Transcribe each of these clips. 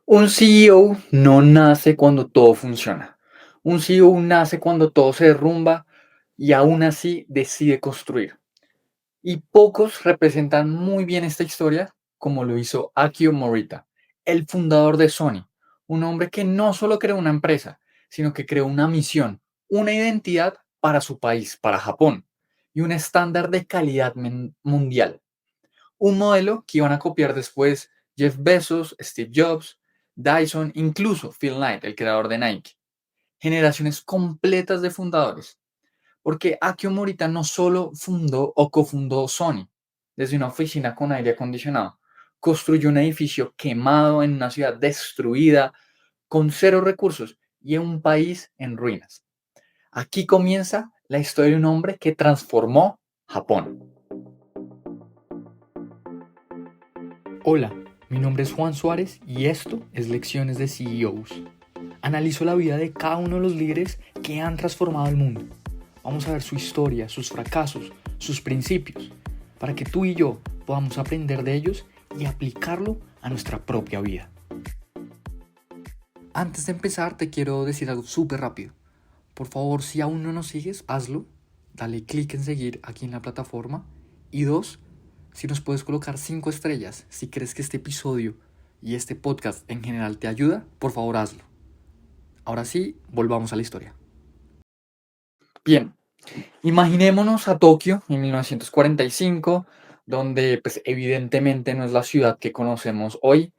Un CEO no nace cuando todo funciona. Un CEO nace cuando todo se derrumba y aún así decide construir. Y pocos representan muy bien esta historia como lo hizo Akio Morita, el fundador de Sony, un hombre que no solo creó una empresa, sino que creó una misión, una identidad para su país, para Japón, y un estándar de calidad mundial. Un modelo que iban a copiar después Jeff Bezos, Steve Jobs, Dyson, incluso Phil Knight, el creador de Nike. Generaciones completas de fundadores. Porque Akio Morita no solo fundó o cofundó Sony desde una oficina con aire acondicionado, construyó un edificio quemado en una ciudad destruida, con cero recursos y en un país en ruinas. Aquí comienza la historia de un hombre que transformó Japón. Hola, mi nombre es Juan Suárez y esto es Lecciones de CEOs. Analizo la vida de cada uno de los líderes que han transformado el mundo. Vamos a ver su historia, sus fracasos, sus principios, para que tú y yo podamos aprender de ellos y aplicarlo a nuestra propia vida. Antes de empezar, te quiero decir algo súper rápido. Por favor, si aún no nos sigues, hazlo. Dale clic en seguir aquí en la plataforma. Y dos, si nos puedes colocar 5 estrellas, si crees que este episodio y este podcast en general te ayuda, por favor hazlo. Ahora sí, volvamos a la historia. Bien, imaginémonos a Tokio en 1945, donde pues evidentemente no es la ciudad que conocemos hoy,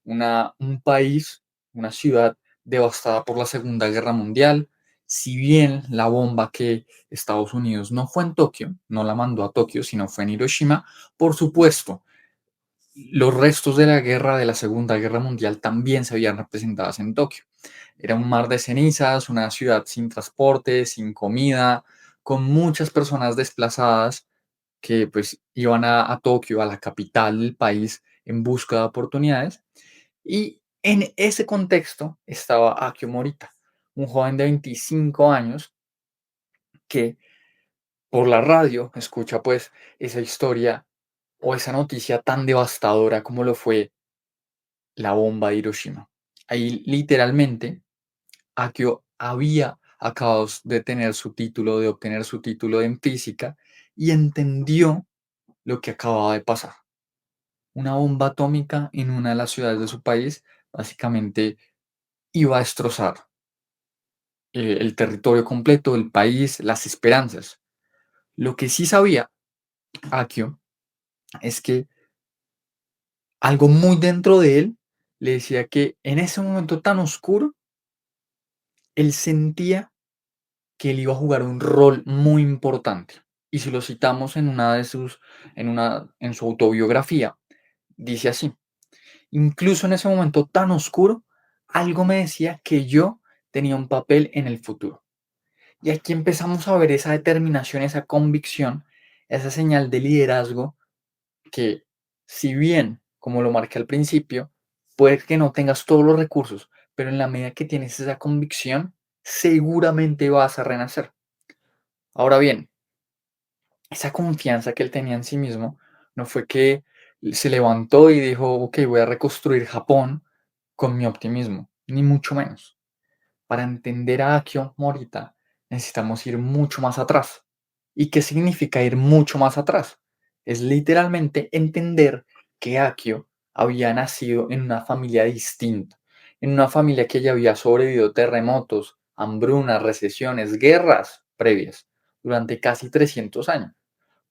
un país, una ciudad devastada por la Segunda Guerra Mundial. Si bien la bomba que Estados Unidos no fue en Tokio, no la mandó a Tokio, sino fue en Hiroshima, por supuesto, los restos de la guerra, de la Segunda Guerra Mundial, también se habían representadas en Tokio. Era un mar de cenizas, una ciudad sin transporte, sin comida, con muchas personas desplazadas que pues iban a Tokio, a la capital del país, en busca de oportunidades. Y en ese contexto estaba Akio Morita, un joven de 25 años que por la radio escucha pues esa historia o esa noticia tan devastadora como lo fue la bomba de Hiroshima. Ahí literalmente Akio había acabado de tener su título, de obtener su título en física y entendió lo que acababa de pasar. Una bomba atómica en una de las ciudades de su país básicamente iba a destrozar el territorio completo, el país, las esperanzas. Lo que sí sabía Akio es que algo muy dentro de él le decía que en ese momento tan oscuro, él sentía que él iba a jugar un rol muy importante. Y si lo citamos en una de sus, en su autobiografía, dice así: incluso en ese momento tan oscuro, algo me decía que yo tenía un papel en el futuro. Y aquí empezamos a ver esa determinación, esa convicción, esa señal de liderazgo que, si bien, como lo marqué al principio, puede que no tengas todos los recursos, pero en la medida que tienes esa convicción, seguramente vas a renacer. Ahora bien, esa confianza que él tenía en sí mismo no fue que se levantó y dijo, ok, voy a reconstruir Japón con mi optimismo, ni mucho menos. Para entender a Akio Morita necesitamos ir mucho más atrás. ¿Y qué significa ir mucho más atrás? Es literalmente entender que Akio había nacido en una familia distinta, en una familia que ya había sobrevivido terremotos, hambrunas, recesiones, guerras previas durante casi 300 años.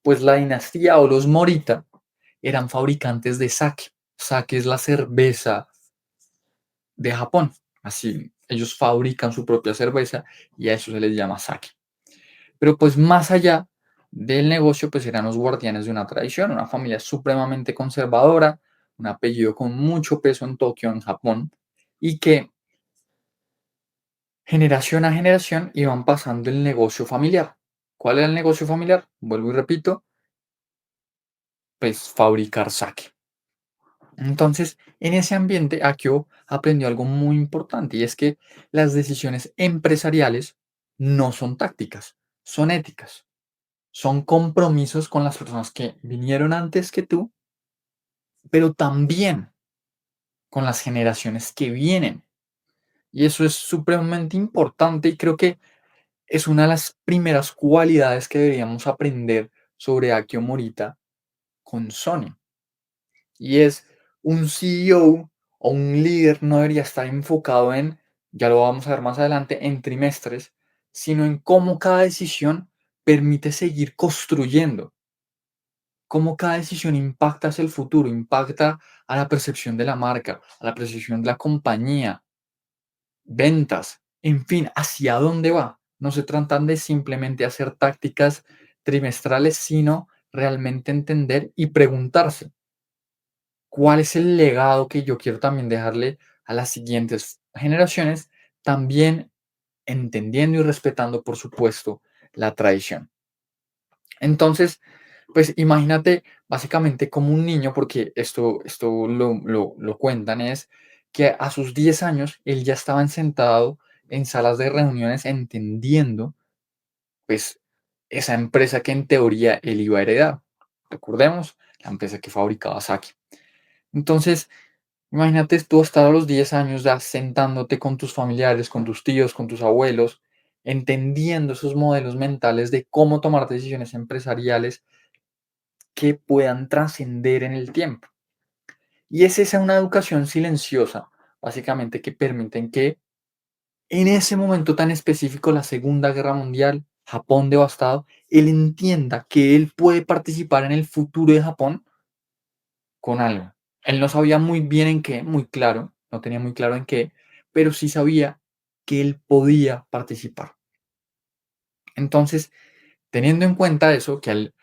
Pues la dinastía o los Morita eran fabricantes de sake. Sake es la cerveza de Japón. Así, ellos fabrican su propia cerveza y a eso se les llama sake. Pero pues más allá del negocio, pues eran los guardianes de una tradición, una familia supremamente conservadora, un apellido con mucho peso en Tokio, en Japón, y que generación a generación iban pasando el negocio familiar. ¿Cuál era el negocio familiar? Vuelvo y repito, pues fabricar sake. Entonces, en ese ambiente, Akio aprendió algo muy importante y es que las decisiones empresariales no son tácticas, son éticas, son compromisos con las personas que vinieron antes que tú, pero también con las generaciones que vienen. Y eso es supremamente importante y creo que es una de las primeras cualidades que deberíamos aprender sobre Akio Morita con Sony. Y es un CEO o un líder no debería estar enfocado en, ya lo vamos a ver más adelante, en trimestres, sino en cómo cada decisión permite seguir construyendo, cómo cada decisión impacta hacia el futuro, impacta a la percepción de la marca, a la percepción de la compañía, ventas, en fin, hacia dónde va. No se tratan de simplemente hacer tácticas trimestrales, sino realmente entender y preguntarse cuál es el legado que yo quiero también dejarle a las siguientes generaciones, también entendiendo y respetando, por supuesto, la tradición. Entonces, pues imagínate básicamente como un niño, porque esto lo cuentan, es que a sus 10 años él ya estaba sentado en salas de reuniones entendiendo, pues, esa empresa que en teoría él iba a heredar. Recordemos, la empresa que fabricaba Saki. Entonces, imagínate tú estar a los 10 años ya sentándote con tus familiares, con tus tíos, con tus abuelos, entendiendo esos modelos mentales de cómo tomar decisiones empresariales que puedan trascender en el tiempo. Y es esa una educación silenciosa, básicamente, que permiten que en ese momento tan específico, la Segunda Guerra Mundial, Japón devastado, él entienda que él puede participar en el futuro de Japón con algo. Él no sabía muy bien en qué, muy claro, no tenía muy claro en qué, pero sí sabía que él podía participar. Entonces, teniendo en cuenta eso, que él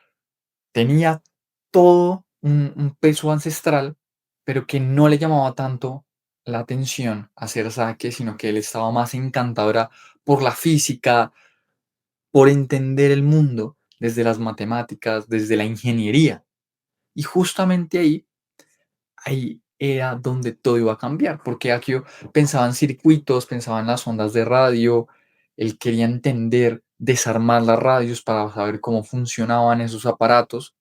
tenía todo un peso ancestral, pero que no le llamaba tanto la atención hacer saque, sino que él estaba más encantadora por la física, por entender el mundo desde las matemáticas, desde la ingeniería. Y justamente ahí era donde todo iba a cambiar, porque Akio pensaba en circuitos, pensaba en las ondas de radio, él quería entender, desarmar las radios para saber cómo funcionaban esos aparatos.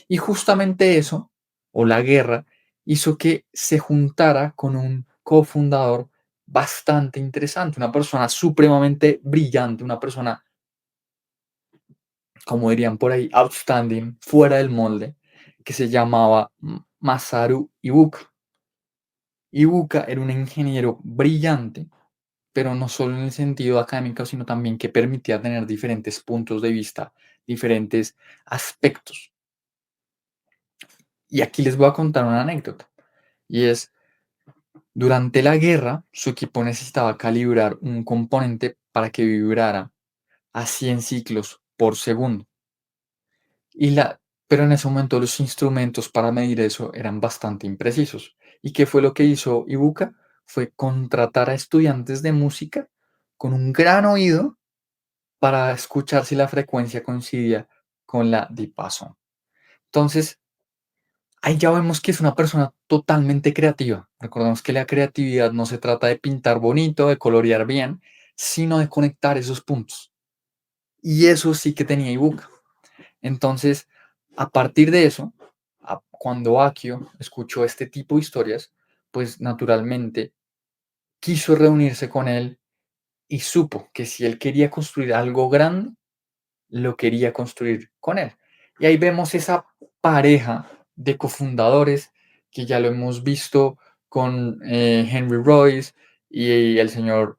Y justamente eso, o la guerra, hizo que se juntara con un cofundador bastante interesante, una persona supremamente brillante, una persona, como dirían por ahí, outstanding, fuera del molde, que se llamaba Masaru Ibuka. Ibuka era un ingeniero brillante, pero no solo en el sentido académico, sino también que permitía tener diferentes puntos de vista, diferentes aspectos. Y aquí les voy a contar una anécdota. Y es, durante la guerra, su equipo necesitaba calibrar un componente para que vibrara a 100 ciclos por segundo. Y pero en ese momento los instrumentos para medir eso eran bastante imprecisos. ¿Y qué fue lo que hizo Ibuka? Fue contratar a estudiantes de música con un gran oído para escuchar si la frecuencia coincidía con la dipason. Entonces, ahí ya vemos que es una persona totalmente creativa. Recordemos que la creatividad no se trata de pintar bonito, de colorear bien, sino de conectar esos puntos. Y eso sí que tenía Ibuka. Entonces, a partir de eso, cuando Akio escuchó este tipo de historias, pues naturalmente quiso reunirse con él y supo que si él quería construir algo grande, lo quería construir con él. Y ahí vemos esa pareja de cofundadores que ya lo hemos visto con Henry Royce y el señor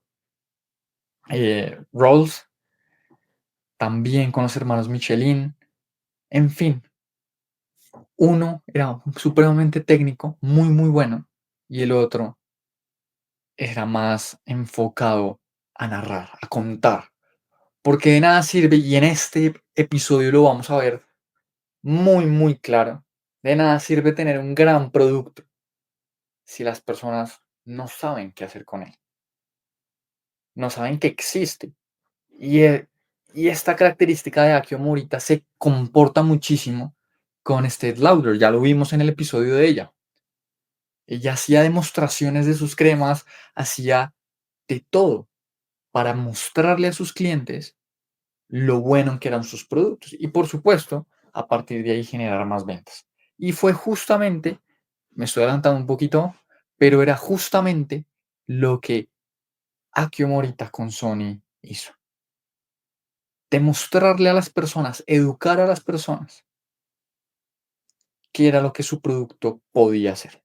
Rawls, también con los hermanos Michelin, en fin, uno era supremamente técnico, muy, muy bueno, y el otro era más enfocado a narrar, a contar, porque de nada sirve, y en este episodio lo vamos a ver muy, muy claro, de nada sirve tener un gran producto si las personas no saben qué hacer con él, no saben que existe. Y, y esta característica de Akio Morita se comporta muchísimo con Estée Lauder, ya lo vimos en el episodio de ella. Ella hacía demostraciones de sus cremas, hacía de todo para mostrarle a sus clientes lo bueno que eran sus productos y por supuesto, a partir de ahí generar más ventas. Y fue justamente, me estoy adelantando un poquito, pero era justamente lo que Akio Morita con Sony hizo. Demostrarle a las personas, educar a las personas qué era lo que su producto podía hacer.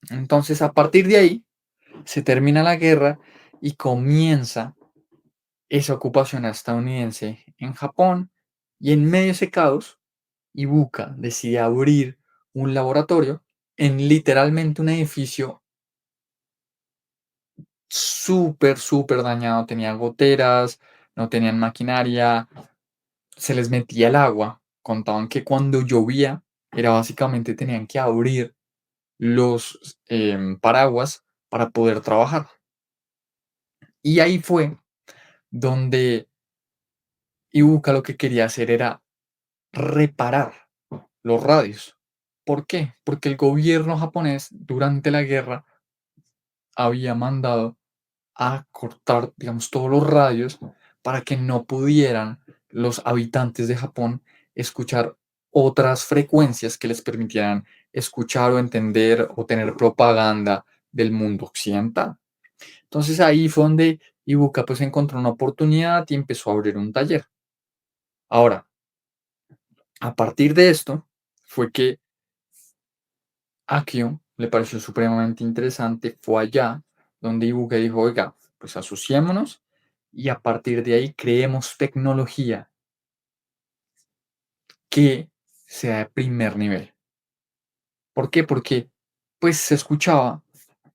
Entonces, a partir de ahí, se termina la guerra y comienza esa ocupación estadounidense en Japón. Y en medio de ese caos, Ibuka decide abrir un laboratorio en literalmente un edificio súper, súper dañado. Tenía goteras, no tenían maquinaria, se les metía el agua. Contaban que cuando llovía, era básicamente tenían que abrir los paraguas para poder trabajar. Y ahí fue donde Ibuka lo que quería hacer era reparar los radios. ¿Por qué? Porque el gobierno japonés durante la guerra había mandado a cortar, digamos, todos los radios para que no pudieran los habitantes de Japón escuchar otras frecuencias que les permitieran escuchar o entender o tener propaganda del mundo occidental. Entonces ahí fue donde Ibuka pues encontró una oportunidad y empezó a abrir un taller. Ahora, a partir de esto fue que Akio le pareció supremamente interesante, fue allá donde Ibuka dijo, oiga, pues asociémonos y a partir de ahí creemos tecnología que sea de primer nivel. ¿Por qué? Porque pues se escuchaba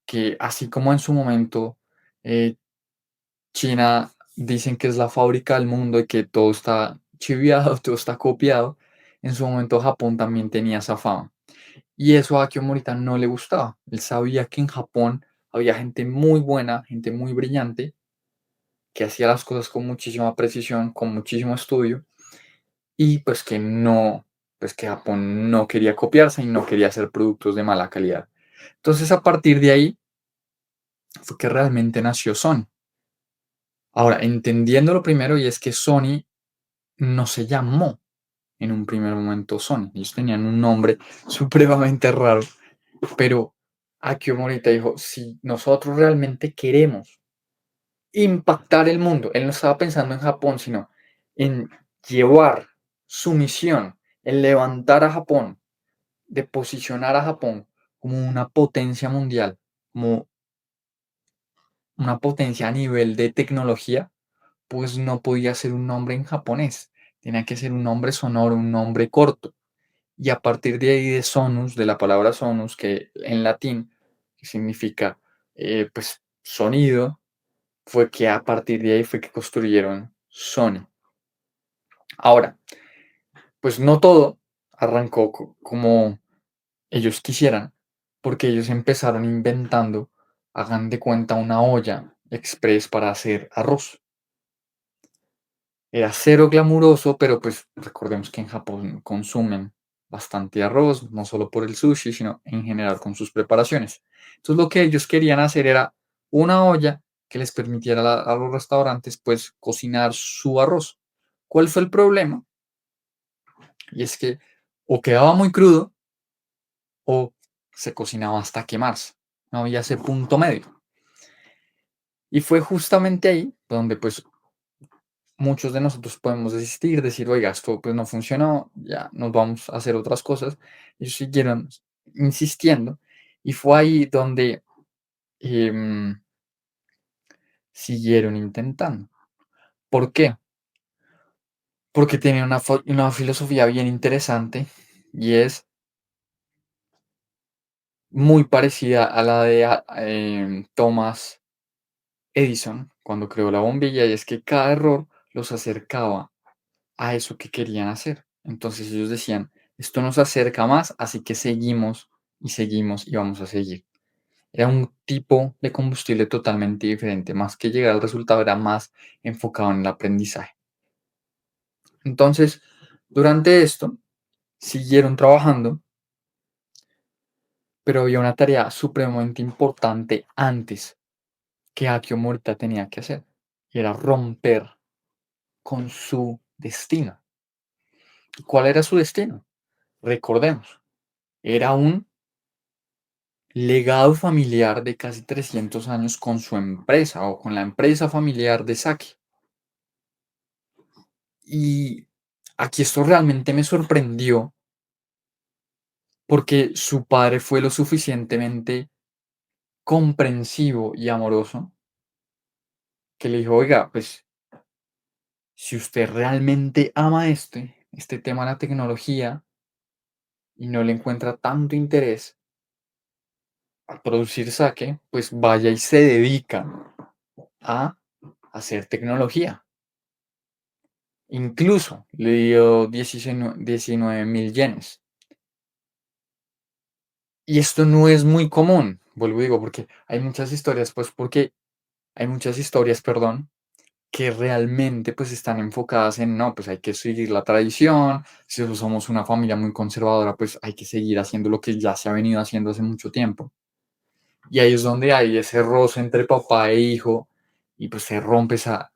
que así como en su momento eh, China dicen que es la fábrica del mundo y que todo está chiviado, todo está copiado, en su momento Japón también tenía esa fama. Y eso a Akio Morita no le gustaba. Él sabía que en Japón había gente muy buena, gente muy brillante, que hacía las cosas con muchísima precisión, con muchísimo estudio, y pues que no, pues que Japón no quería copiarse y no quería hacer productos de mala calidad. Entonces a partir de ahí fue que realmente nació Sony. Ahora, entendiendo lo primero, y es que Sony no se llamó en un primer momento Sony. Ellos tenían un nombre supremamente raro, pero Akio Morita dijo, si nosotros realmente queremos impactar el mundo, él no estaba pensando en Japón, sino en llevar su misión, en levantar a Japón, de posicionar a Japón como una potencia mundial, como una potencia a nivel de tecnología, pues no podía ser un nombre en japonés, tenía que ser un nombre sonoro, un nombre corto. Y a partir de ahí de sonus, de la palabra sonus, que en latín significa pues sonido, fue que a partir de ahí fue que construyeron Sony. Ahora, pues no todo arrancó como ellos quisieran, porque ellos empezaron inventando, hagan de cuenta, una olla express para hacer arroz. Era cero glamuroso, pero pues recordemos que en Japón consumen bastante arroz, no solo por el sushi, sino en general con sus preparaciones. Entonces lo que ellos querían hacer era una olla que les permitiera a los restaurantes pues cocinar su arroz. ¿Cuál fue el problema? Y es que o quedaba muy crudo o se cocinaba hasta quemarse. No había ese punto medio. Y fue justamente ahí donde pues muchos de nosotros podemos desistir, decir, oiga, esto pues no funcionó, ya nos vamos a hacer otras cosas. Ellos siguieron insistiendo y fue ahí donde em, siguieron intentando. ¿Por qué? Porque tienen una filosofía bien interesante y es muy parecida a la de Thomas Edison cuando creó la bombilla y es que cada error los acercaba a eso que querían hacer. Entonces ellos decían, esto nos acerca más, así que seguimos y seguimos y vamos a seguir. Era un tipo de combustible totalmente diferente, más que llegar al resultado, era más enfocado en el aprendizaje. Entonces, durante esto, siguieron trabajando, pero había una tarea supremamente importante antes que Akio Morita tenía que hacer, y era romper con su destino. ¿Cuál era su destino? Recordemos, era un legado familiar de casi 300 años con su empresa o con la empresa familiar de Saki. Y aquí esto realmente me sorprendió porque su padre fue lo suficientemente comprensivo y amoroso que le dijo, oiga, pues si usted realmente ama este tema de la tecnología y no le encuentra tanto interés a producir saque, pues vaya y se dedica a hacer tecnología. Incluso le dio 19.000 yenes. Y esto no es muy común, vuelvo y digo, porque hay muchas historias, pues porque hay muchas historias, perdón, que realmente pues están enfocadas en, no, pues hay que seguir la tradición, si somos una familia muy conservadora, pues hay que seguir haciendo lo que ya se ha venido haciendo hace mucho tiempo. Y ahí es donde hay ese roce entre papá e hijo y pues se rompe esa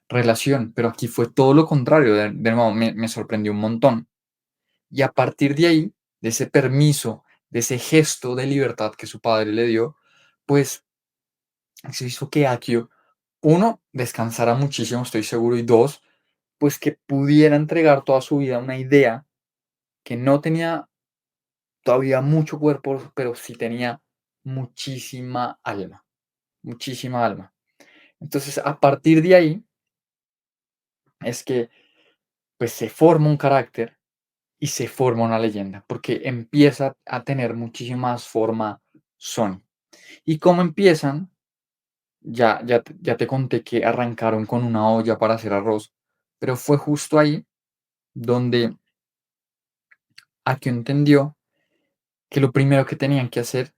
relación. Pero aquí fue todo lo contrario, de nuevo, me sorprendió un montón. Y a partir de ahí, de ese permiso, de ese gesto de libertad que su padre le dio, pues se hizo que Akio, uno, descansara muchísimo, estoy seguro, y dos, pues que pudiera entregar toda su vida a una idea que no tenía todavía mucho cuerpo, pero sí tenía muchísima alma, muchísima alma. Entonces, a partir de ahí es que pues se forma un carácter y se forma una leyenda, porque empieza a tener muchísima más forma Sony. ¿Y cómo empiezan? Ya te conté que arrancaron con una olla para hacer arroz, pero fue justo ahí donde Akio entendió que lo primero que tenían que hacer,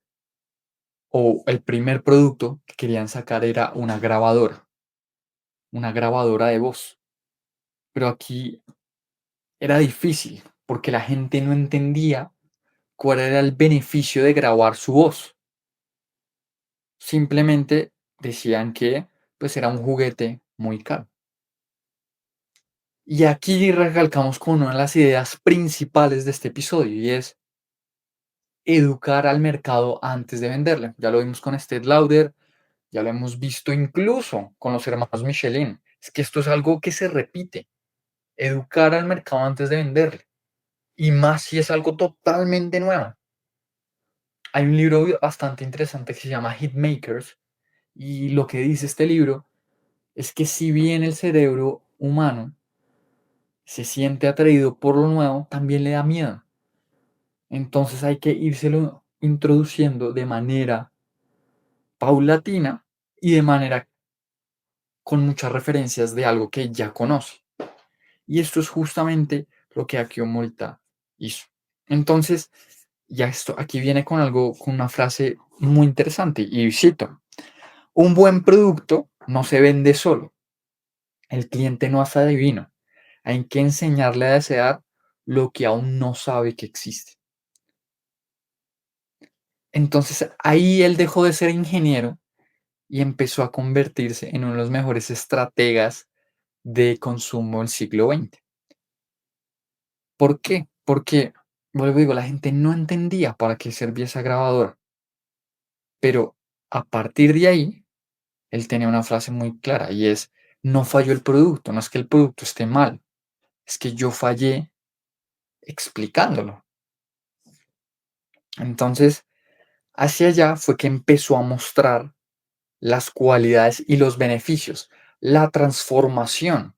o el primer producto que querían sacar era una grabadora de voz. Pero aquí era difícil porque la gente no entendía cuál era el beneficio de grabar su voz. Simplemente decían que pues era un juguete muy caro. Y aquí recalcamos con una de las ideas principales de este episodio y es educar al mercado antes de venderle. Ya lo vimos con Estée Lauder, ya lo hemos visto incluso con los hermanos Michelin. Es que esto es algo que se repite. Educar al mercado antes de venderle. Y más si es algo totalmente nuevo. Hay un libro bastante interesante que se llama Hitmakers y lo que dice este libro es que si bien el cerebro humano se siente atraído por lo nuevo, también le da miedo. Entonces hay que írselo introduciendo de manera paulatina y de manera con muchas referencias de algo que ya conoce. Y esto es justamente lo que Akio Morita hizo. Entonces, ya esto aquí viene con algo, con una frase muy interesante y cito, un buen producto no se vende solo, el cliente no es adivino, hay que enseñarle a desear lo que aún no sabe que existe. Entonces ahí él dejó de ser ingeniero y empezó a convertirse en uno de los mejores estrategas de consumo del siglo XX. ¿Por qué? Porque, vuelvo y digo, la gente no entendía para qué servía esa grabadora, pero a partir de ahí, él tenía una frase muy clara y es, no falló el producto, no es que el producto esté mal, es que yo fallé explicándolo. Entonces, hacia allá fue que empezó a mostrar las cualidades y los beneficios, la transformación.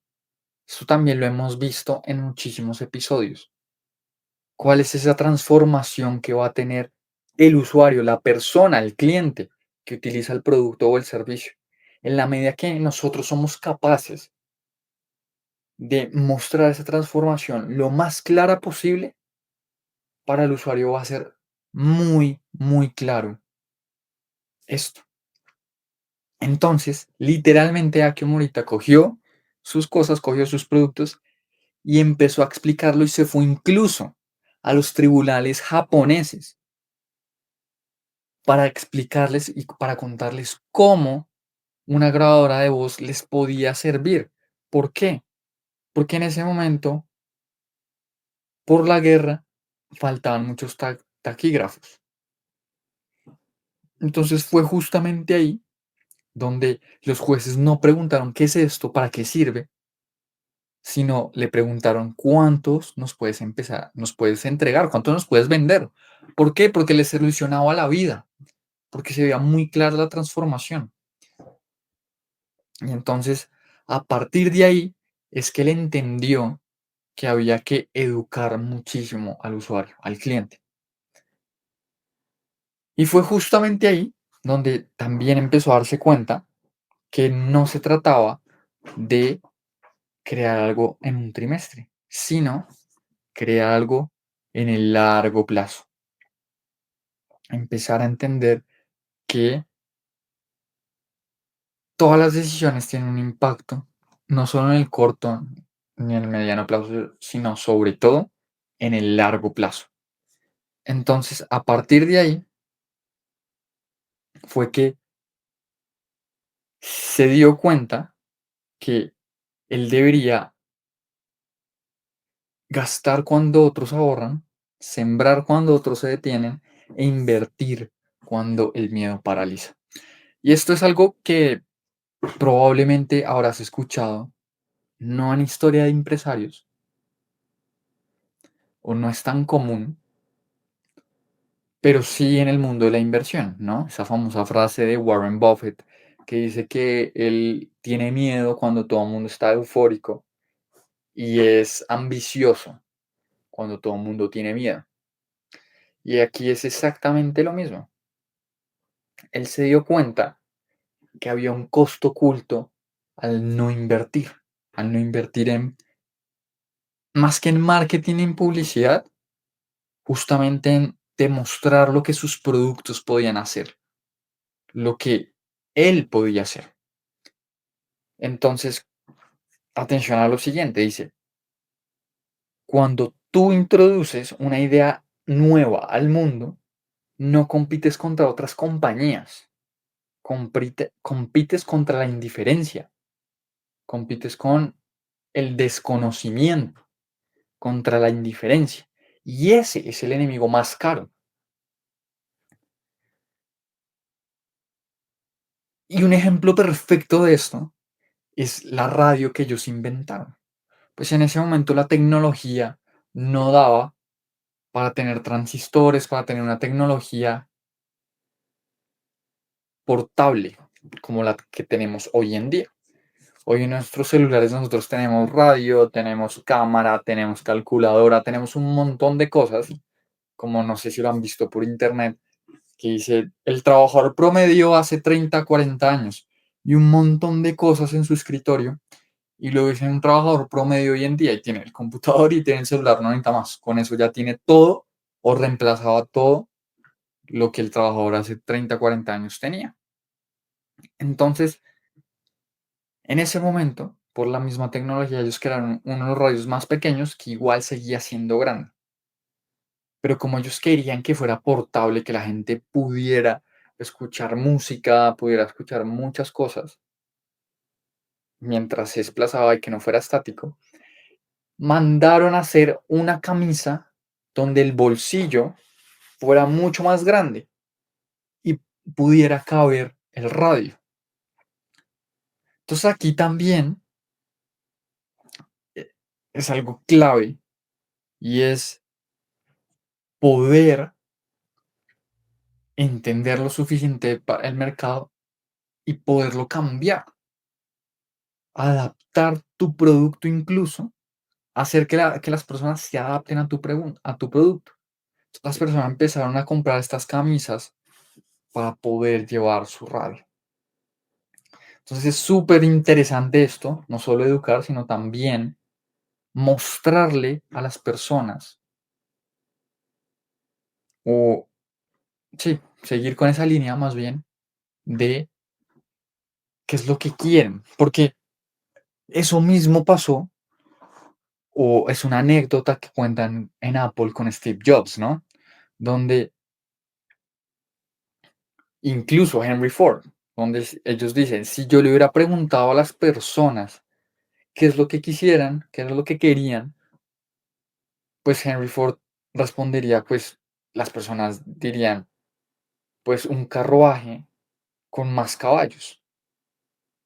Eso también lo hemos visto en muchísimos episodios. ¿Cuál es esa transformación que va a tener el usuario, la persona, el cliente que utiliza el producto o el servicio? En la medida que nosotros somos capaces de mostrar esa transformación lo más clara posible, para el usuario va a ser muy, muy claro esto. Entonces, literalmente Akio Morita cogió sus cosas, cogió sus productos y empezó a explicarlo y se fue incluso a los tribunales japoneses para explicarles y para contarles cómo una grabadora de voz les podía servir. ¿Por qué? Porque en ese momento, por la guerra, faltaban muchos taquígrafos. Entonces fue justamente ahí donde los jueces no preguntaron qué es esto, para qué sirve, sino le preguntaron cuántos nos puedes entregar, cuántos nos puedes vender. ¿Por qué? Porque les solucionaba la vida, porque se veía muy clara la transformación. Y entonces, a partir de ahí, es que él entendió que había que educar muchísimo al usuario, al cliente. Y fue justamente ahí donde también empezó a darse cuenta que no se trataba de crear algo en un trimestre, sino crear algo en el largo plazo. Empezar a entender que todas las decisiones tienen un impacto, no solo en el corto ni en el mediano plazo, sino sobre todo en el largo plazo. Entonces, a partir de ahí fue que se dio cuenta que él debería gastar cuando otros ahorran, sembrar cuando otros se detienen e invertir cuando el miedo paraliza. Y esto es algo que probablemente habrás escuchado, no en historia de empresarios, o no es tan común, pero sí en el mundo de la inversión, ¿no? Esa famosa frase de Warren Buffett que dice que él tiene miedo cuando todo el mundo está eufórico y es ambicioso cuando todo el mundo tiene miedo. Y aquí es exactamente lo mismo. Él se dio cuenta que había un costo oculto al no invertir en, más que en marketing y en publicidad, justamente en demostrar lo que sus productos podían hacer, lo que él podía hacer. Entonces, atención a lo siguiente, dice, cuando tú introduces una idea nueva al mundo, no compites contra otras compañías, compites contra la indiferencia, compites con el desconocimiento, contra la indiferencia. Y ese es el enemigo más caro. Y un ejemplo perfecto de esto es la radio que ellos inventaron. Pues en ese momento la tecnología no daba para tener transistores, para tener una tecnología portable como la que tenemos hoy en día. Hoy en nuestros celulares nosotros tenemos radio, tenemos cámara, tenemos calculadora, tenemos un montón de cosas, como no sé si lo han visto por internet, que dice el trabajador promedio hace 30, 40 años y un montón de cosas en su escritorio. Y luego dice un trabajador promedio hoy en día y tiene el computador y tiene el celular, no necesita más. Con eso ya tiene todo o reemplazaba todo lo que el trabajador hace 30, 40 años tenía. Entonces, en ese momento, por la misma tecnología, ellos crearon uno de los radios más pequeños que igual seguía siendo grande. Pero como ellos querían que fuera portable, que la gente pudiera escuchar música, pudiera escuchar muchas cosas mientras se desplazaba y que no fuera estático, mandaron a hacer una camisa donde el bolsillo fuera mucho más grande y pudiera caber el radio. Entonces aquí también es algo clave y es poder entender lo suficiente para el mercado y poderlo cambiar, adaptar tu producto incluso, hacer que las personas se adapten a a tu producto. Las personas empezaron a comprar estas camisas para poder llevar su radio. Entonces es súper interesante esto, no solo educar, sino también mostrarle a las personas o, sí, seguir con esa línea más bien de qué es lo que quieren, porque eso mismo pasó o es una anécdota que cuentan en Apple con Steve Jobs, ¿no? Donde incluso Henry Ford, donde ellos dicen, si yo le hubiera preguntado a las personas qué es lo que quisieran, qué es lo que querían, pues Henry Ford respondería, pues las personas dirían, pues un carruaje con más caballos,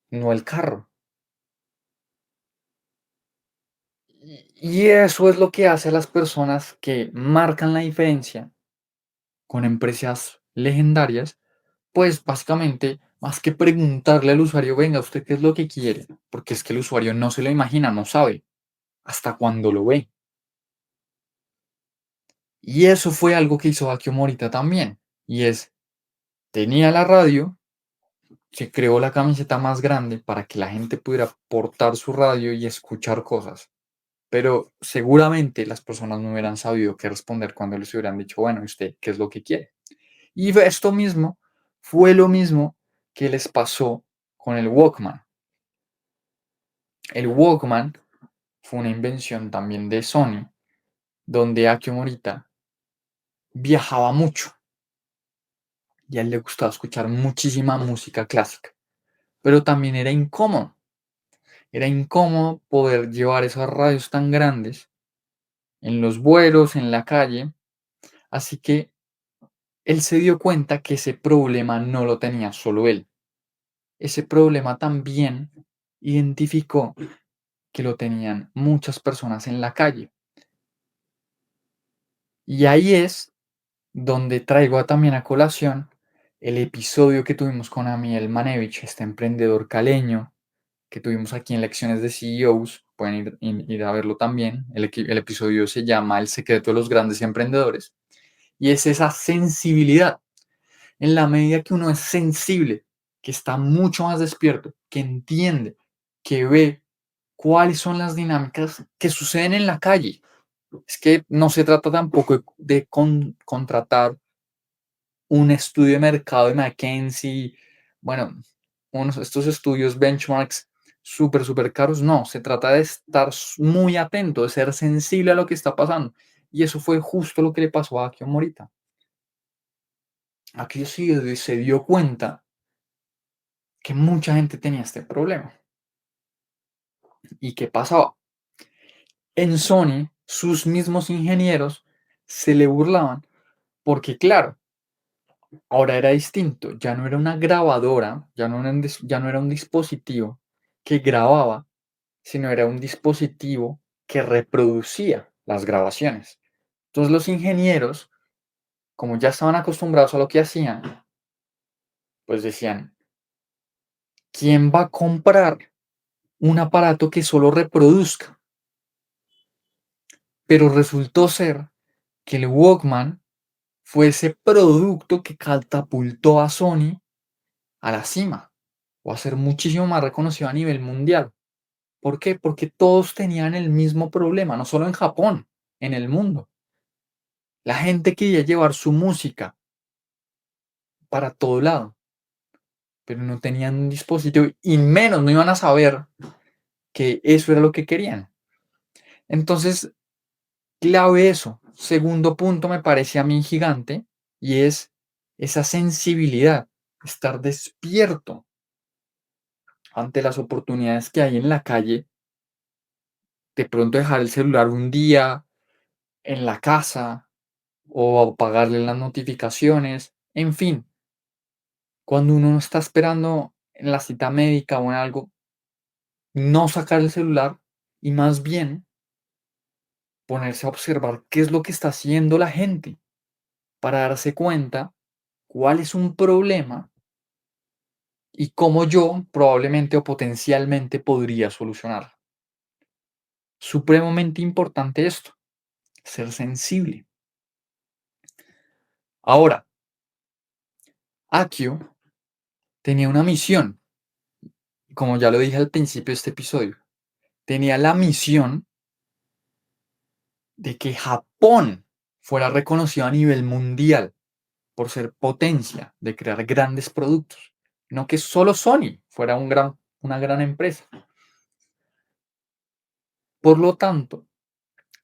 no el carro. Y eso es lo que hace a las personas que marcan la diferencia con empresas legendarias, pues básicamente, más que preguntarle al usuario, venga, ¿usted qué es lo que quiere? Porque es que el usuario no se lo imagina, no sabe, hasta cuando lo ve. Y eso fue algo que hizo Akio Morita también. Y es, tenía la radio, se creó la camiseta más grande para que la gente pudiera portar su radio y escuchar cosas. Pero seguramente las personas no hubieran sabido qué responder cuando les hubieran dicho, bueno, ¿y usted qué es lo que quiere? Y esto mismo fue lo mismo que les pasó con el Walkman. El Walkman fue una invención también de Sony, donde Akio Morita viajaba mucho y a él le gustaba escuchar muchísima música clásica, pero también era incómodo. Era incómodo poder llevar esas radios tan grandes en los vuelos, en la calle, así que él se dio cuenta que ese problema no lo tenía solo él. Ese problema también identificó que lo tenían muchas personas en la calle. Y ahí es donde traigo también a colación el episodio que tuvimos con Amiel Manevich, este emprendedor caleño que tuvimos aquí en Lecciones de CEOs. Pueden ir a verlo también. El episodio se llama El secreto de los grandes emprendedores. Y es esa sensibilidad. En la medida que uno es sensible, que está mucho más despierto, que entiende, que ve cuáles son las dinámicas que suceden en la calle. Es que no se trata tampoco de contratar un estudio de mercado de McKinsey, bueno, estos estudios benchmarks súper, súper caros. No, se trata de estar muy atento, de ser sensible a lo que está pasando. Y eso fue justo lo que le pasó a Akio Morita. Akio sí se dio cuenta que mucha gente tenía este problema. ¿Y qué pasaba? En Sony, sus mismos ingenieros se le burlaban porque, claro, ahora era distinto, ya no era una grabadora, ya no era un dispositivo que grababa, sino era un dispositivo que reproducía las grabaciones. Entonces los ingenieros, como ya estaban acostumbrados a lo que hacían, pues decían, ¿quién va a comprar un aparato que solo reproduzca? Pero resultó ser que el Walkman fue ese producto que catapultó a Sony a la cima o a ser muchísimo más reconocido a nivel mundial. ¿Por qué? Porque todos tenían el mismo problema, no solo en Japón, en el mundo. La gente quería llevar su música para todo lado, pero no tenían un dispositivo y menos no iban a saber que eso era lo que querían. Entonces, clave eso. Segundo punto me parece a mí gigante y es esa sensibilidad, estar despierto ante las oportunidades que hay en la calle, de pronto dejar el celular un día en la casa o apagarle las notificaciones, en fin, cuando uno no está esperando en la cita médica o en algo, no sacar el celular y más bien ponerse a observar qué es lo que está haciendo la gente para darse cuenta cuál es un problema y cómo yo probablemente o potencialmente podría solucionarlo. Supremamente importante esto, ser sensible. Ahora, Akio tenía una misión, como ya lo dije al principio de este episodio, tenía la misión de que Japón fuera reconocido a nivel mundial por ser potencia, de crear grandes productos, no que solo Sony fuera una gran empresa. Por lo tanto,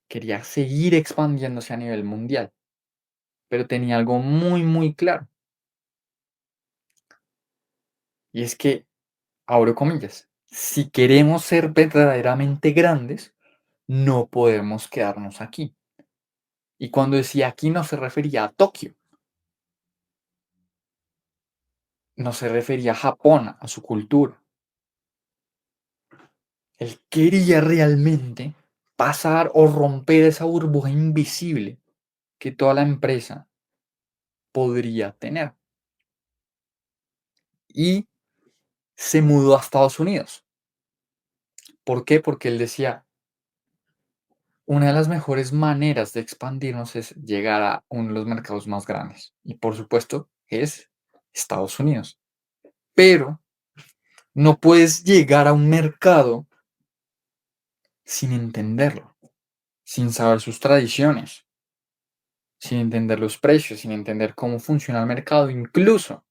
quería seguir expandiéndose a nivel mundial, pero tenía algo muy, muy claro, y es que, abro comillas, si queremos ser verdaderamente grandes, no podemos quedarnos aquí. Y cuando decía aquí no se refería a Tokio, no se refería a Japón, a su cultura. Él quería realmente pasar o romper esa burbuja invisible que toda la empresa podría tener. Y se mudó a Estados Unidos. ¿Por qué? Porque él decía, una de las mejores maneras de expandirnos es llegar a uno de los mercados más grandes. Y por supuesto es Estados Unidos. Pero no puedes llegar a un mercado sin entenderlo, sin saber sus tradiciones, sin entender los precios, sin entender cómo funciona el mercado, incluso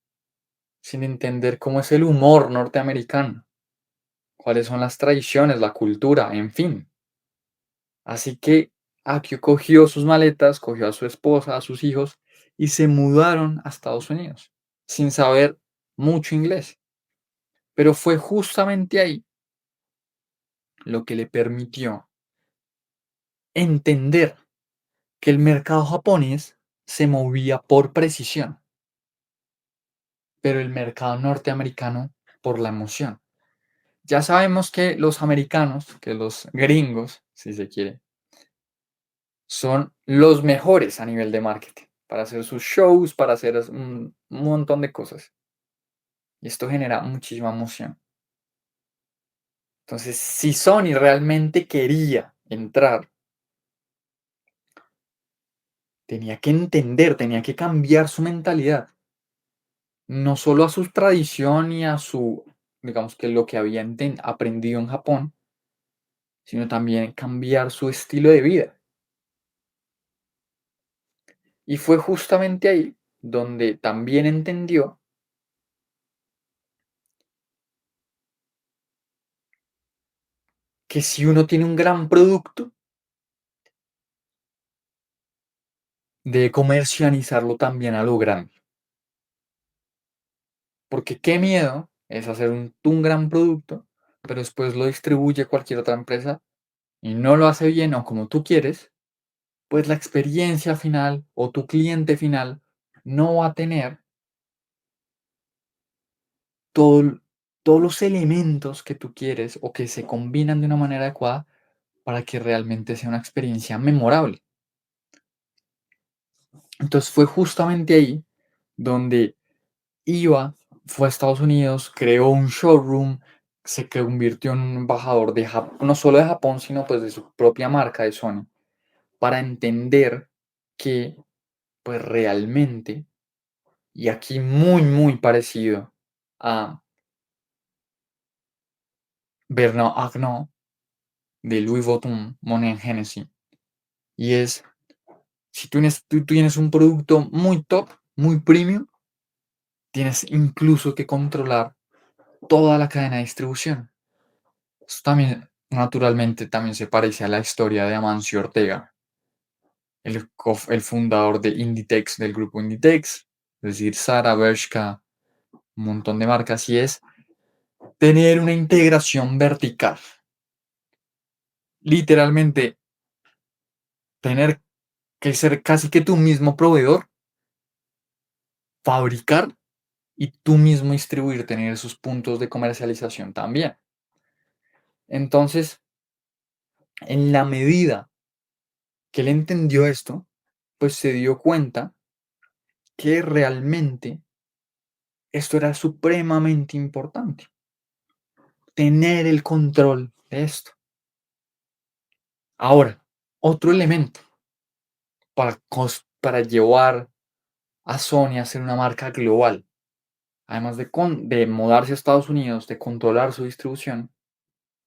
sin entender cómo es el humor norteamericano, cuáles son las tradiciones, la cultura, en fin. Así que Akio cogió sus maletas, cogió a su esposa, a sus hijos y se mudaron a Estados Unidos, sin saber mucho inglés. Pero fue justamente ahí lo que le permitió entender que el mercado japonés se movía por precisión, pero el mercado norteamericano por la emoción. Ya sabemos que los americanos, que los gringos, si se quiere, son los mejores a nivel de marketing, para hacer sus shows, para hacer un montón de cosas. Y esto genera muchísima emoción. Entonces, si Sony realmente quería entrar, tenía que entender, tenía que cambiar su mentalidad. No solo a su tradición y a su, digamos que lo que había aprendido en Japón, sino también cambiar su estilo de vida. Y fue justamente ahí donde también entendió que si uno tiene un gran producto, debe comercializarlo también a lo grande. Porque qué miedo es hacer un gran producto, pero después lo distribuye cualquier otra empresa y no lo hace bien o como tú quieres, pues la experiencia final o tu cliente final no va a tener todo, todos los elementos que tú quieres o que se combinan de una manera adecuada para que realmente sea una experiencia memorable. Entonces fue justamente ahí donde iba, fue a Estados Unidos, creó un showroom, se convirtió en un embajador de Japón, no solo de Japón, sino pues de su propia marca de Sony, para entender que pues realmente, y aquí muy parecido a Bernard Arnault de Louis Vuitton Monet Hennessy, y es, si tú tienes un producto muy top, muy premium, tienes incluso que controlar toda la cadena de distribución. Esto también, naturalmente, también se parece a la historia de Amancio Ortega, el fundador de Inditex, del grupo Inditex, es decir, Zara, Bershka, un montón de marcas, y es tener una integración vertical. Literalmente, tener que ser casi que tu mismo proveedor, fabricar y tú mismo distribuir, tener esos puntos de comercialización también. Entonces, en la medida que él entendió esto, pues se dio cuenta que realmente esto era supremamente importante, tener el control de esto. Ahora, otro elemento para llevar a Sony a ser una marca global, además de mudarse a Estados Unidos, de controlar su distribución,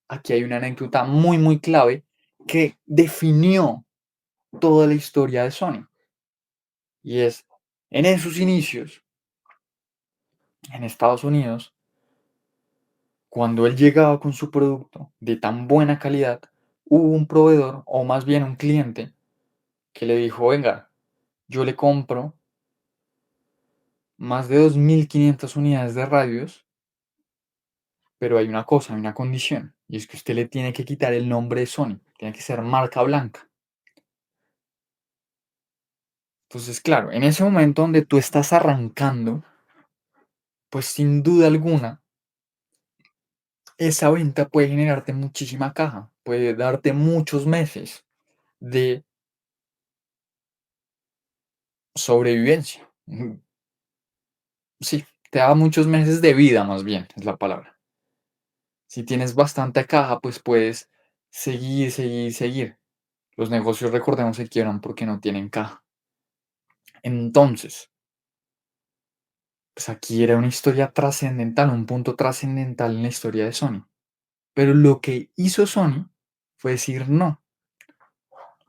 aquí hay una anécdota muy clave que definió toda la historia de Sony. Y es, en esos inicios, en Estados Unidos, cuando él llegaba con su producto de tan buena calidad, hubo un proveedor, o más bien un cliente, que le dijo, venga, yo le compro más de 2.500 unidades de radios, pero hay una cosa, hay una condición, y es que usted le tiene que quitar el nombre de Sony, tiene que ser marca blanca. Entonces, claro, en ese momento donde tú estás arrancando, pues sin duda alguna, esa venta puede generarte muchísima caja, puede darte muchos meses de sobrevivencia. Sí, te da muchos meses de vida, más bien, es la palabra. Si tienes bastante caja, pues puedes seguir, seguir, seguir. Los negocios, recordemos, se quiebran porque no tienen caja. Entonces, pues aquí era una historia trascendental, un punto trascendental en la historia de Sony. Pero lo que hizo Sony fue decir no.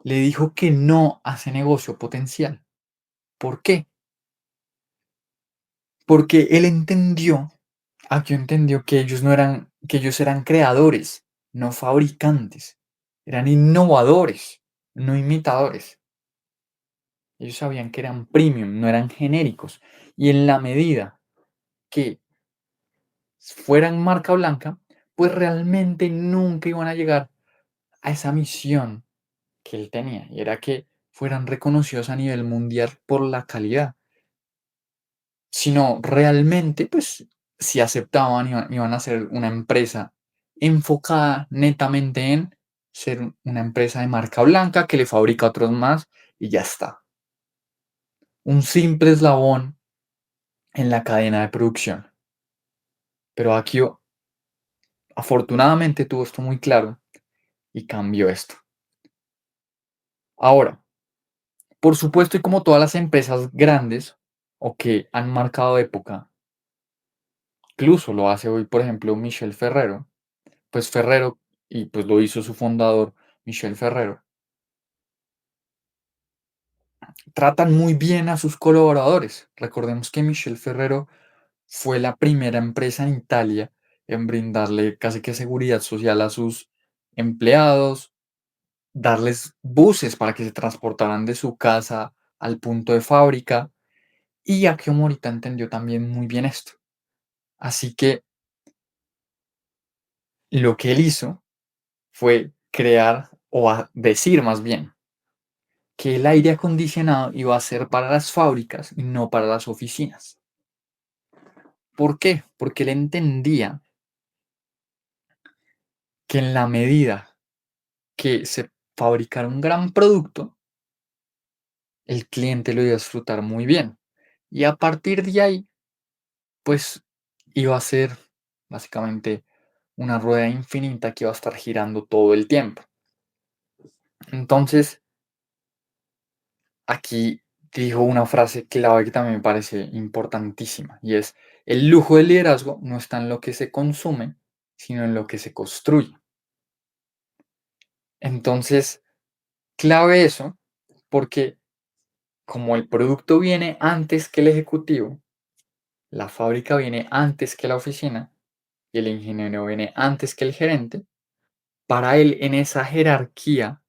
Le dijo que no a ese negocio potencial. ¿Por qué? Porque él entendió, aquí entendió que ellos no eran, que ellos eran creadores, no fabricantes. Eran innovadores, no imitadores. Ellos sabían que eran premium, no eran genéricos. Y en la medida que fueran marca blanca, pues realmente nunca iban a llegar a esa misión que él tenía. Y era que fueran reconocidos a nivel mundial por la calidad. Sino realmente, pues, si aceptaban, iban a ser una empresa enfocada netamente en ser una empresa de marca blanca que le fabrica a otros más y ya está. Un simple eslabón en la cadena de producción. Pero aquí afortunadamente tuvo esto muy claro y cambió esto. Ahora, por supuesto, y como todas las empresas grandes o que han marcado época, incluso lo hace hoy, por ejemplo, Michel Ferrero, pues Ferrero, y pues lo hizo su fundador, Michel Ferrero, tratan muy bien a sus colaboradores. Recordemos que Michel Ferrero fue la primera empresa en Italia en brindarle casi que seguridad social a sus empleados, darles buses para que se transportaran de su casa al punto de fábrica. Y Akio Morita entendió también muy bien esto. Así que lo que él hizo fue crear, o decir más bien, que el aire acondicionado iba a ser para las fábricas y no para las oficinas. ¿Por qué? Porque él entendía que en la medida que se fabricara un gran producto, el cliente lo iba a disfrutar muy bien. Y a partir de ahí, pues iba a ser básicamente una rueda infinita que iba a estar girando todo el tiempo. Entonces, aquí dijo una frase clave que también me parece importantísima y es, el lujo del liderazgo no está en lo que se consume, sino en lo que se construye. Entonces, clave eso, porque como el producto viene antes que el ejecutivo, la fábrica viene antes que la oficina y el ingeniero viene antes que el gerente, para él en esa jerarquía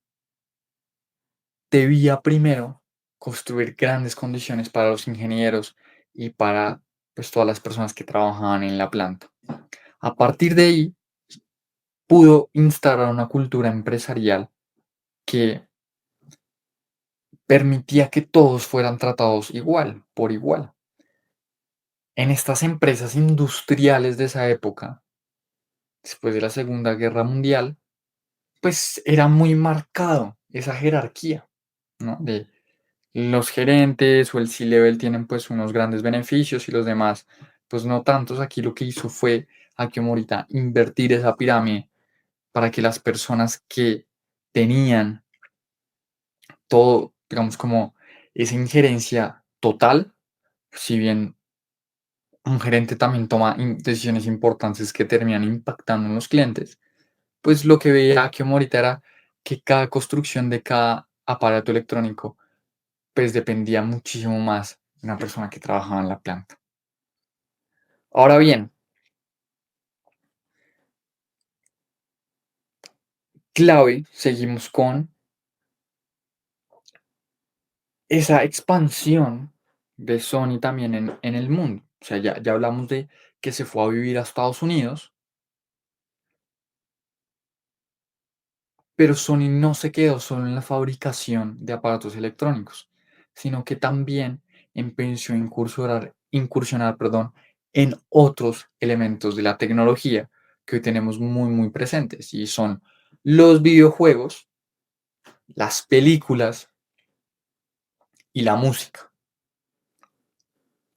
debía primero construir grandes condiciones para los ingenieros y para pues, todas las personas que trabajaban en la planta. A partir de ahí, pudo instaurar una cultura empresarial que permitía que todos fueran tratados igual, por igual. En estas empresas industriales de esa época, después de la Segunda Guerra Mundial, pues era muy marcado esa jerarquía, ¿no? De los gerentes o el C-level tienen pues unos grandes beneficios y los demás pues no tantos. Aquí lo que hizo fue Akio Morita invertir esa pirámide para que las personas que tenían todo, digamos como esa injerencia total, si bien un gerente también toma decisiones importantes que terminan impactando en los clientes, pues lo que veía Akio Morita era que cada construcción de cada aparato electrónico pues dependía muchísimo más de una persona que trabajaba en la planta. Ahora bien, clave, seguimos con esa expansión de Sony también en el mundo. O sea, ya hablamos de que se fue a vivir a Estados Unidos, pero Sony no se quedó solo en la fabricación de aparatos electrónicos, sino que también empezó a incursionar, perdón, en otros elementos de la tecnología que hoy tenemos muy presentes y son los videojuegos, las películas y la música.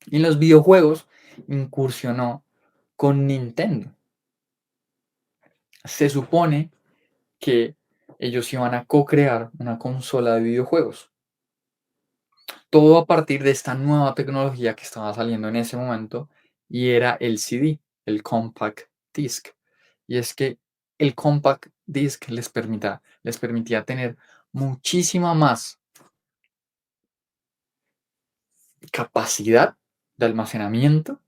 Y en los videojuegos incursionó con Nintendo. Se supone que ellos iban a co-crear una consola de videojuegos. Todo a partir de esta nueva tecnología que estaba saliendo en ese momento y era el CD, el Compact Disc. Y es que el Compact Disc les permitía tener muchísima más capacidad de almacenamiento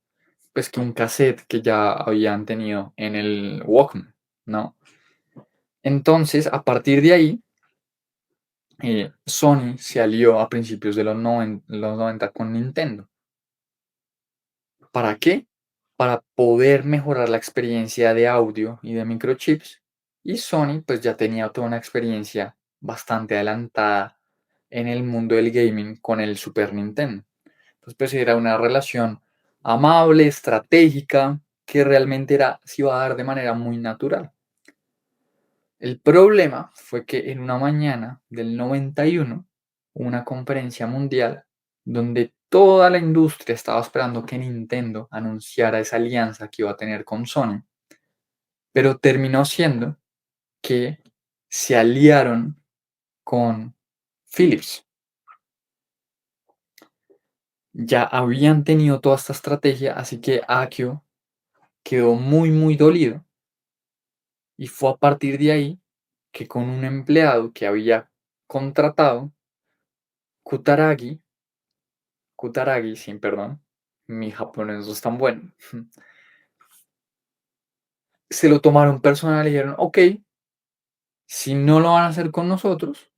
pues que un cassette que ya habían tenido en el Walkman, ¿no? Entonces, a partir de ahí, Sony se alió a principios de los 90 con Nintendo. ¿Para qué? Para poder mejorar la experiencia de audio y de microchips. Y Sony pues ya tenía toda una experiencia bastante adelantada en el mundo del gaming con el Super Nintendo. Entonces pues era una relación amable, estratégica, que realmente se iba a dar de manera muy natural. El problema fue que en una mañana del 91 hubo una conferencia mundial donde toda la industria estaba esperando que Nintendo anunciara esa alianza que iba a tener con Sony, pero terminó siendo que se aliaron con Philips. Ya habían tenido toda esta estrategia, así que Akio quedó muy dolido y fue a partir de ahí que con un empleado que había contratado, Kutaragi, sin perdón, mi japonés no es tan bueno, se lo tomaron personal y dijeron, ok, si no lo van a hacer con nosotros,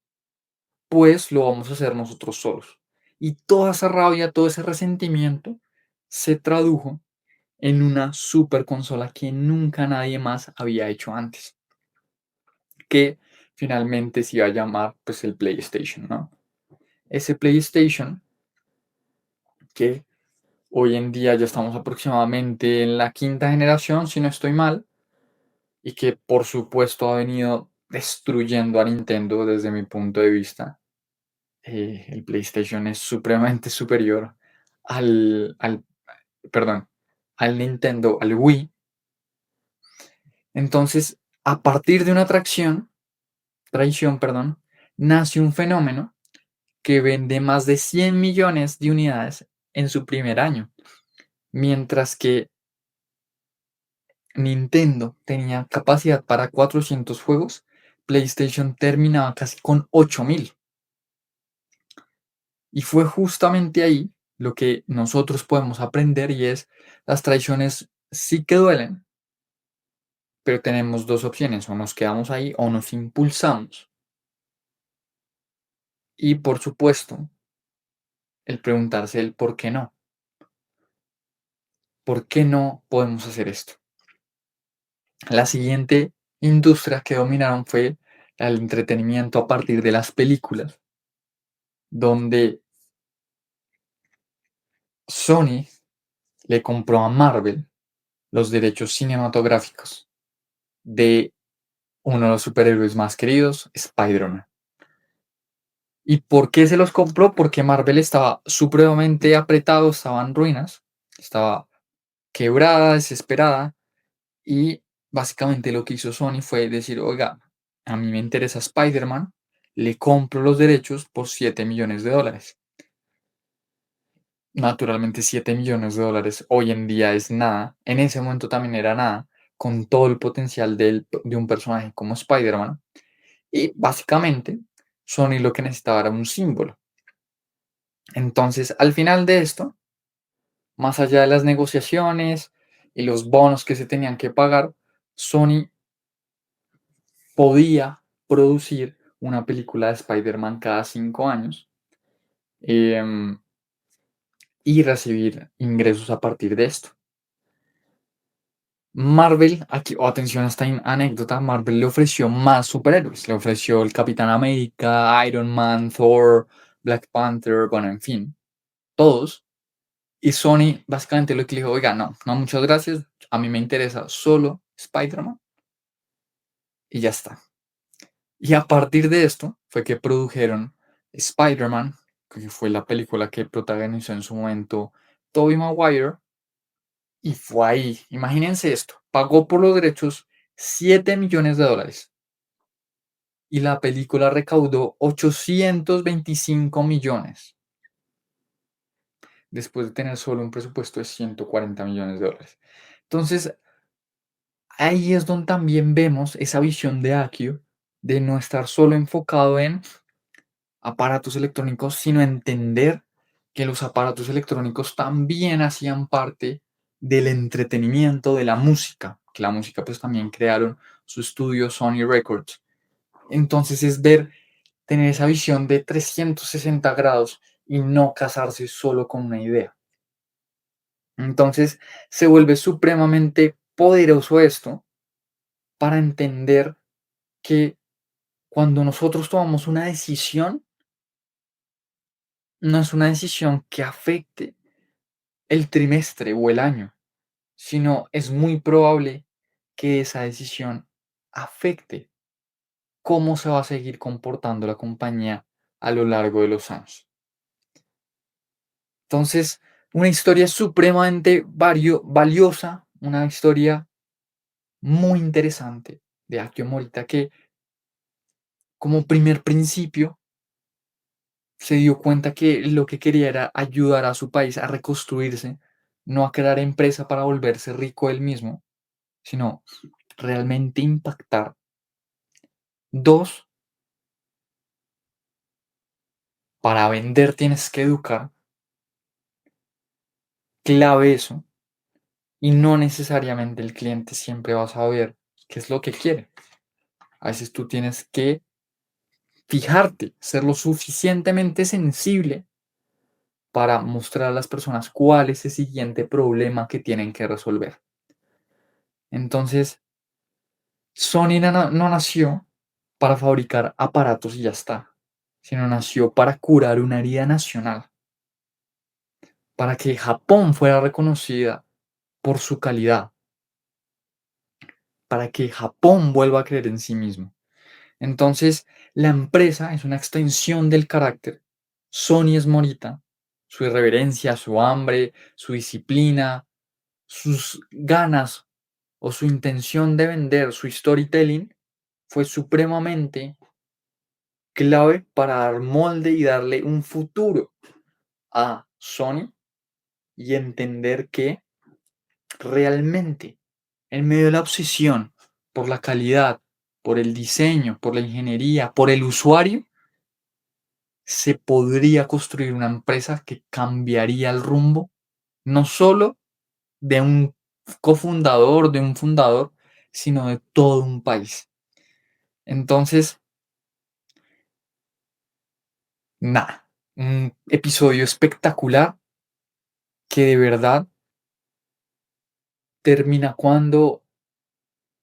pues lo vamos a hacer nosotros solos. Y toda esa rabia, todo ese resentimiento se tradujo en una super consola que nunca nadie más había hecho antes, que finalmente se iba a llamar pues el PlayStation, ¿no? Ese PlayStation que hoy en día ya estamos aproximadamente en la quinta generación, si no estoy mal, y que por supuesto ha venido destruyendo a Nintendo desde mi punto de vista. El PlayStation es supremamente superior al, perdón, al Nintendo, al Wii. Entonces, a partir de una traición, perdón, nace un fenómeno que vende más de 100 millones de unidades en su primer año, mientras que Nintendo tenía capacidad para 400 juegos, PlayStation terminaba casi con 8000. Y fue justamente ahí lo que nosotros podemos aprender y es las traiciones sí que duelen, pero tenemos dos opciones, o nos quedamos ahí o nos impulsamos. Y por supuesto, el preguntarse el por qué no. ¿Por qué no podemos hacer esto? La siguiente industria que dominaron fue el entretenimiento a partir de las películas, donde Sony le compró a Marvel los derechos cinematográficos de uno de los superhéroes más queridos, Spider-Man. ¿Y por qué se los compró? Porque Marvel estaba supremamente apretado, estaba en ruinas, estaba quebrada, desesperada, y básicamente lo que hizo Sony fue decir, oiga, a mí me interesa Spider-Man, le compro los derechos por 7 millones de dólares. Naturalmente 7 millones de dólares hoy en día es nada, en ese momento también era nada, con todo el potencial de un personaje como Spider-Man. Y básicamente Sony lo que necesitaba era un símbolo. Entonces, al final de esto, más allá de las negociaciones y los bonos que se tenían que pagar, Sony podía producir una película de Spider-Man cada 5 años, em, y recibir ingresos a partir de esto. Marvel, aquí, atención a esta anécdota, Marvel le ofreció más superhéroes, le ofreció el Capitán América, Iron Man, Thor, Black Panther, bueno, en fin, todos, Y Sony básicamente lo que le dijo, oiga, no, no, muchas gracias, a mí me interesa solo Spider-Man y ya está. Y a partir de esto fue que produjeron Spider-Man, que fue la película que protagonizó en su momento Tobey Maguire, y fue ahí, imagínense esto, pagó por los derechos 7 millones de dólares y la película recaudó 825 millones, después de tener solo un presupuesto de 140 millones de dólares. Entonces, ahí es donde también vemos esa visión de Akio de no estar solo enfocado en aparatos electrónicos, sino entender que los aparatos electrónicos también hacían parte del entretenimiento, de la música, que la música pues también crearon su estudio Sony Records. Entonces es ver, tener esa visión de 360 grados y no casarse solo con una idea. Entonces se vuelve supremamente poderoso esto para entender que cuando nosotros tomamos una decisión, no es una decisión que afecte el trimestre o el año, sino es muy probable que esa decisión afecte cómo se va a seguir comportando la compañía a lo largo de los años. Entonces, una historia supremamente valiosa, una historia muy interesante de Akio Morita que como primer principio se dio cuenta que lo que quería era ayudar a su país a reconstruirse, no a crear empresa para volverse rico él mismo, sino realmente impactar. Dos, para vender tienes que educar, clave eso, y no necesariamente el cliente siempre va a saber qué es lo que quiere. A veces tú tienes que fijarte, ser lo suficientemente sensible para mostrar a las personas cuál es el siguiente problema que tienen que resolver. Entonces, Sony no nació para fabricar aparatos y ya está, sino nació para curar una herida nacional, para que Japón fuera reconocida por su calidad, para que Japón vuelva a creer en sí mismo. Entonces, la empresa es una extensión del carácter. Sony es Morita, su irreverencia, su hambre, su disciplina, sus ganas o su intención de vender, su storytelling, fue supremamente clave para dar molde y darle un futuro a Sony y entender que realmente en medio de la obsesión por la calidad, por el diseño, por la ingeniería, por el usuario, se podría construir una empresa que cambiaría el rumbo, no solo de un cofundador, de un fundador, sino de todo un país. Entonces, nada, un episodio espectacular que de verdad termina cuando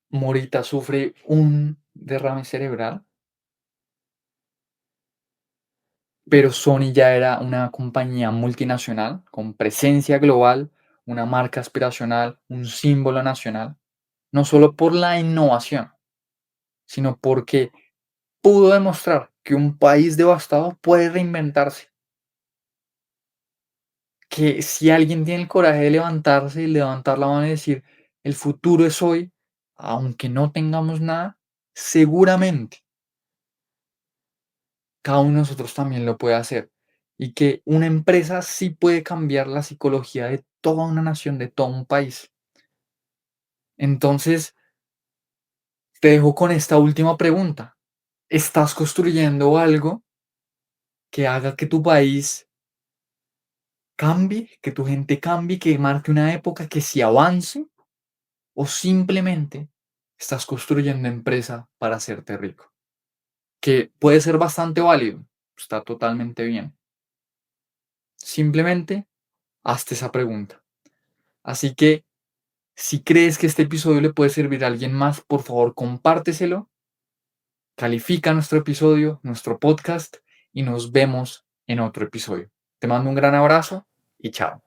Morita sufre un derrame cerebral, pero Sony ya era una compañía multinacional con presencia global, una marca aspiracional, un símbolo nacional, no solo por la innovación, sino porque pudo demostrar que un país devastado puede reinventarse, que si alguien tiene el coraje de levantarse y levantar la mano y decir, el futuro es hoy, aunque no tengamos nada, seguramente cada uno de nosotros también lo puede hacer. Y que una empresa sí puede cambiar la psicología de toda una nación, de todo un país. Entonces, te dejo con esta última pregunta. ¿Estás construyendo algo que haga que tu país cambie, que tu gente cambie, que marque una época, que se avance? ¿O simplemente estás construyendo empresa para hacerte rico? Que puede ser bastante válido, está totalmente bien. Simplemente hazte esa pregunta. Así que si crees que este episodio le puede servir a alguien más, por favor compárteselo, califica nuestro episodio, nuestro podcast y nos vemos en otro episodio. Te mando un gran abrazo y chao.